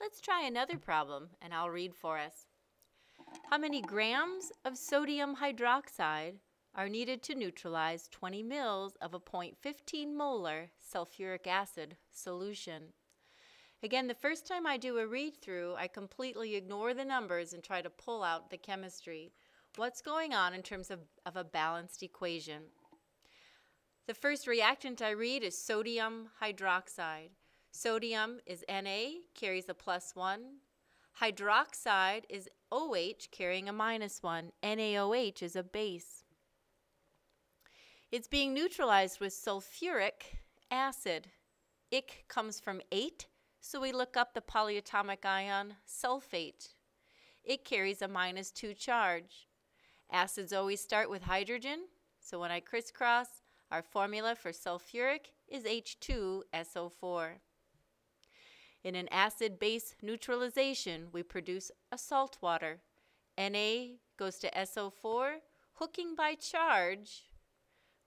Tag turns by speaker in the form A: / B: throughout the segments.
A: Let's try another problem, and I'll read for us. How many grams of sodium hydroxide are needed to neutralize 20 mils of a 0.15 molar sulfuric acid solution? Again, the first time I do a read-through, I completely ignore the numbers and try to pull out the chemistry. What's going on in terms of a balanced equation? The first reactant I read is sodium hydroxide. Sodium is Na, carries a +1. Hydroxide is OH, carrying a -1. NaOH is a base. It's being neutralized with sulfuric acid. Ich comes from 8, so we look up the polyatomic ion sulfate. It carries a -2 charge. Acids always start with hydrogen, so when I crisscross, our formula for sulfuric is H2SO4. In an acid-base neutralization, we produce a salt water. Na goes to SO4, hooking by charge.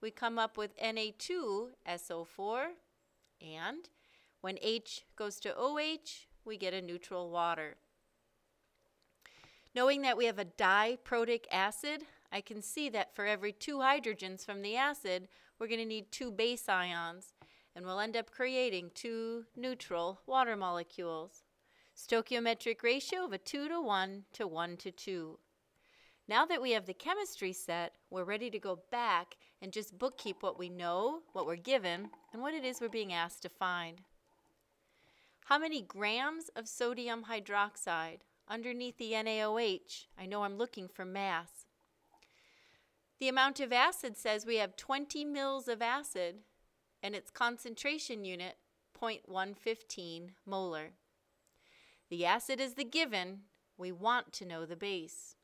A: We come up with Na2SO4, and when H goes to OH, we get a neutral water. Knowing that we have a diprotic acid, I can see that for every 2 hydrogens from the acid, we're going to need 2 base ions, and we'll end up creating 2 neutral water molecules. Stoichiometric ratio of a 2:1 to 1:2. Now that we have the chemistry set, we're ready to go back and just bookkeep what we know, what we're given, and what it is we're being asked to find. How many grams of sodium hydroxide underneath the NaOH? I know I'm looking for mass. The amount of acid says we have 20 mils of acid, and its concentration unit 0.115 molar. The acid is the given. We want to know the base.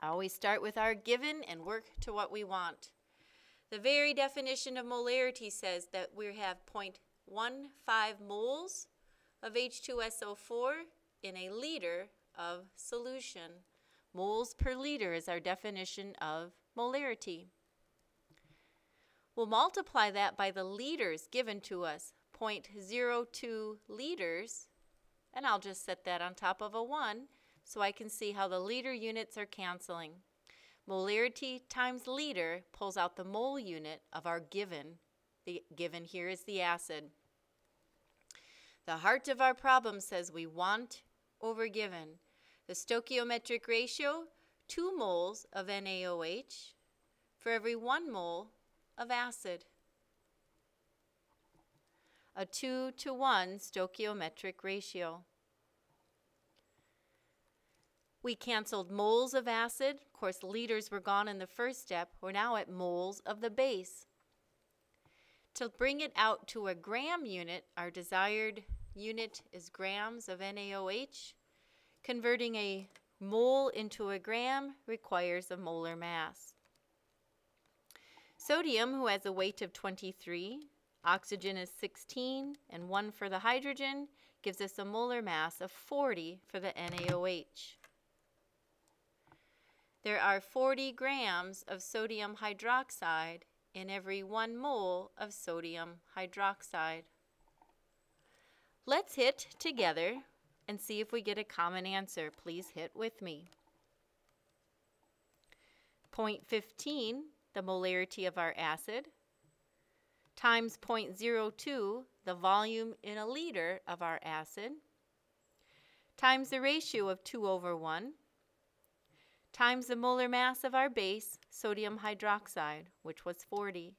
A: I always start with our given and work to what we want. The very definition of molarity says that we have 0.15 moles of H2SO4 in a liter of solution. Moles per liter is our definition of molarity. We'll multiply that by the liters given to us, 0.02 liters, and I'll just set that on top of a 1 so I can see how the liter units are canceling. Molarity times liter pulls out the mole unit of our given. The given here is the acid. The heart of our problem says we want over given. The stoichiometric ratio, 2 moles of NaOH for every 1 mole of acid. A 2:1 stoichiometric ratio. We canceled moles of acid. Of course, liters were gone in the first step. We're now at moles of the base. To bring it out to a gram unit, our desired unit is grams of NaOH. Converting a mole into a gram requires a molar mass. Sodium, who has a weight of 23, oxygen is 16, and 1 for the hydrogen, gives us a molar mass of 40 for the NaOH. There are 40 grams of sodium hydroxide in every 1 mole of sodium hydroxide. Let's hit together and see if we get a common answer. Please hit with me. 0.15, the molarity of our acid, times 0.02, the volume in a liter of our acid, times the ratio of 2/1, times the molar mass of our base, sodium hydroxide, which was 40.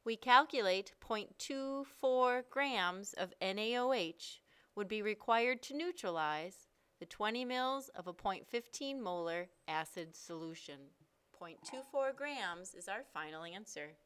A: We calculate 0.24 grams of NaOH would be required to neutralize the 20 mils of a 0.15 molar acid solution. 0.24 grams is our final answer.